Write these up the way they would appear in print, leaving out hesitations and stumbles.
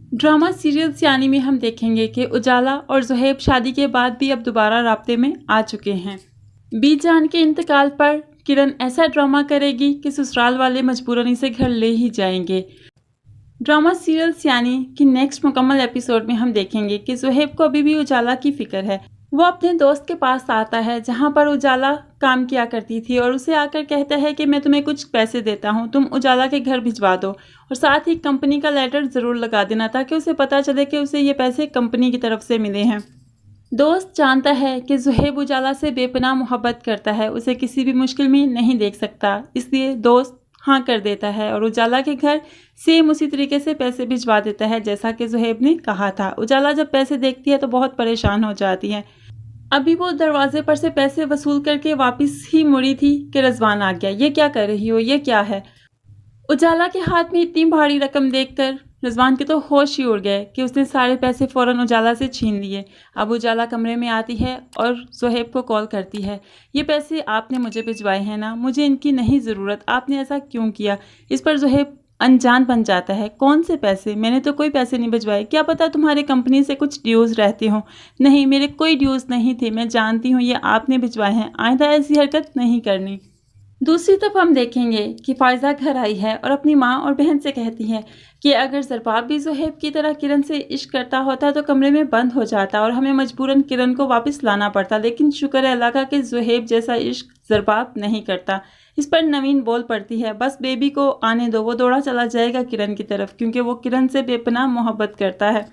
Drama serial सियानी में हम देखेंगे कि उजाला और ज़ुहैब शादी के बाद भी अब दोबारा राब्ते में आ चुके हैं। बीजान के इंतकाल पर किरण ऐसा ड्रामा करेगी कि ससुराल वाले मजबूरन इसे घर ले ही जाएंगे। ड्रामा सीरियल सियानी की नेक्स्ट मुकम्मल एपिसोड में हम देखेंगे कि ज़ुहैब को अभी भी उजाला की फिक्र है। वो अपने दोस्त के पास आता है जहाँ पर उजाला काम किया करती थी और उसे आकर कहता है कि मैं तुम्हें कुछ पैसे देता हूँ, तुम उजाला के घर भिजवा दो और साथ ही कंपनी का लेटर ज़रूर लगा देना ताकि उसे पता चले कि उसे ये पैसे कंपनी की तरफ से मिले हैं। दोस्त जानता है कि ज़ुहैब उजाला से बेपनाह मोहब्बत करता है, उसे किसी भी मुश्किल में नहीं देख सकता, इसलिए दोस्त हाँ कर देता है और उजाला के घर सेम उसी तरीके से पैसे भिजवा देता है जैसा कि ज़ुहैब ने कहा था। उजाला जब पैसे देखती है तो बहुत परेशान हो जाती है। अभी वो दरवाजे पर से पैसे वसूल करके वापस ही मुड़ी थी कि रजवान आ गया। ये क्या कर रही हो, ये क्या है? उजाला के हाथ में इतनी भारी रकम देखकर रजवान के तो होश ही उड़ गए कि उसने सारे पैसे फ़ौरन उजाला से छीन लिए। अब उजाला कमरे में आती है और ज़ुहैब को कॉल करती है। ये पैसे आपने मुझे भिजवाए हैं ना, मुझे इनकी नहीं ज़रूरत, आपने ऐसा क्यों किया? इस पर ज़ुहैब अनजान बन जाता है। कौन से पैसे? मैंने तो कोई पैसे नहीं भिजवाए। क्या पता तुम्हारी कंपनी से कुछ ड्यूज़ रहते हों। नहीं, मेरे कोई ड्यूज़ नहीं थे, मैं जानती हूँ ये आपने भिजवाए हैं, आइंदा ऐसी हरकत नहीं करनी। दूसरी तरफ हम देखेंगे कि फ़ायज़ा घर आई है और अपनी माँ और बहन से कहती है कि अगर ज़रबाब भी ज़ुहैब की तरह किरण से इश्क करता होता तो कमरे में बंद हो जाता और हमें मजबूरन किरण को वापस लाना पड़ता, लेकिन शुक्र है अल्लाह का कि ज़ुहैब जैसा इश्क ज़रबाब नहीं करता। इस पर नवीन बोल पड़ती है, बस बेबी को आने दो, वो दौड़ा चला जाएगा किरण की तरफ क्योंकि वो किरण से बेपनाह मोहब्बत करता है।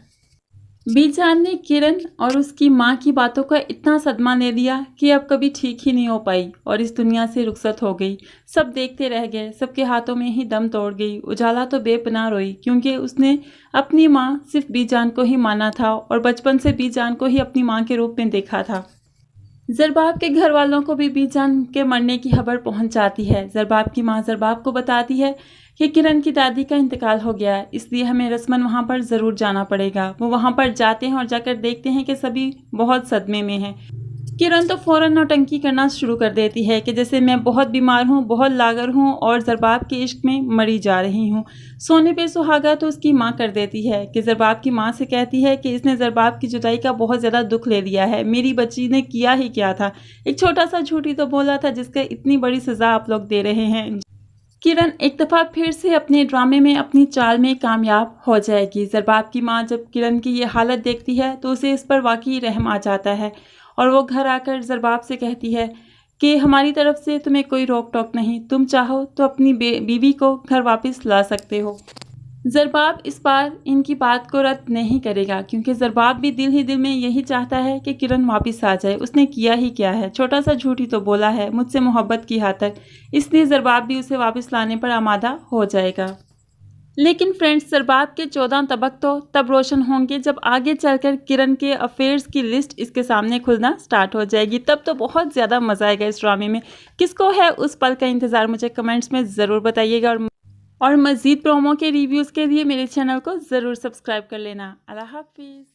बीजान ने किरण और उसकी माँ की बातों का इतना सदमा ले दिया कि अब कभी ठीक ही नहीं हो पाई और इस दुनिया से रुखसत हो गई। सब देखते रह गए, सबके हाथों में ही दम तोड़ गई। उजाला तो बेपनाह रोई क्योंकि उसने अपनी माँ सिर्फ बीजान को ही माना था और बचपन से बीजान को ही अपनी माँ के रूप में देखा था। ज़रबाब के घर वालों को भी बीजान के मरने की खबर पहुंच जाती है। ज़रबाब की माँ ज़रबाब को बताती है कि किरण की दादी का इंतकाल हो गया है, इसलिए हमें रस्मन वहाँ पर ज़रूर जाना पड़ेगा। वो वहाँ पर जाते हैं और जाकर देखते हैं कि सभी बहुत सदमे में हैं। किरण तो फ़ौरन नौटंकी करना शुरू कर देती है कि जैसे मैं बहुत बीमार हूँ, बहुत लागर हूँ और ज़रबाब के इश्क में मरी जा रही हूँ। सोने पे सुहागा तो उसकी माँ कर देती है कि ज़रबाब की माँ से कहती है कि इसने ज़रबाब की जुदाई का बहुत ज़्यादा दुख ले लिया है, मेरी बच्ची ने किया ही क्या था, एक छोटा सा झूठी तो बोला था जिसका इतनी बड़ी सज़ा आप लोग दे रहे हैं। किरण एक दफ़ा फिर से अपने ड्रामे में अपनी चाल में कामयाब हो जाएगी। ज़रबाब की माँ जब किरण की ये हालत देखती है तो उसे इस पर वाकई रहम आ जाता है और वो घर आकर ज़रबाब से कहती है कि हमारी तरफ से तुम्हें कोई रोक टोक नहीं, तुम चाहो तो अपनी बीवी को घर वापस ला सकते हो। ज़रबाब इस बार इनकी बात को रद्द नहीं करेगा क्योंकि ज़रबाब भी दिल ही दिल में यही चाहता है कि किरण वापस आ जाए। उसने किया ही क्या है, छोटा सा झूठ ही तो बोला है मुझसे मोहब्बत की खातिर, इसलिए ज़रबाब भी उसे वापस लाने पर आमादा हो जाएगा। लेकिन फ्रेंड्स, ज़रबाब के 14 तबक तो तब रोशन होंगे जब आगे चलकर किरण के अफेयर्स की लिस्ट इसके सामने खुलना स्टार्ट हो जाएगी। तब तो बहुत ज़्यादा मज़ा आएगा इस ड्रामे में। किसको है उस पल का इंतज़ार, मुझे कमेंट्स में ज़रूर बताइएगा और मज़ीद प्रोमो के रिव्यूज़ के लिए मेरे चैनल को ज़रूर सब्सक्राइब कर लेना। अल्लाह हाफिज़।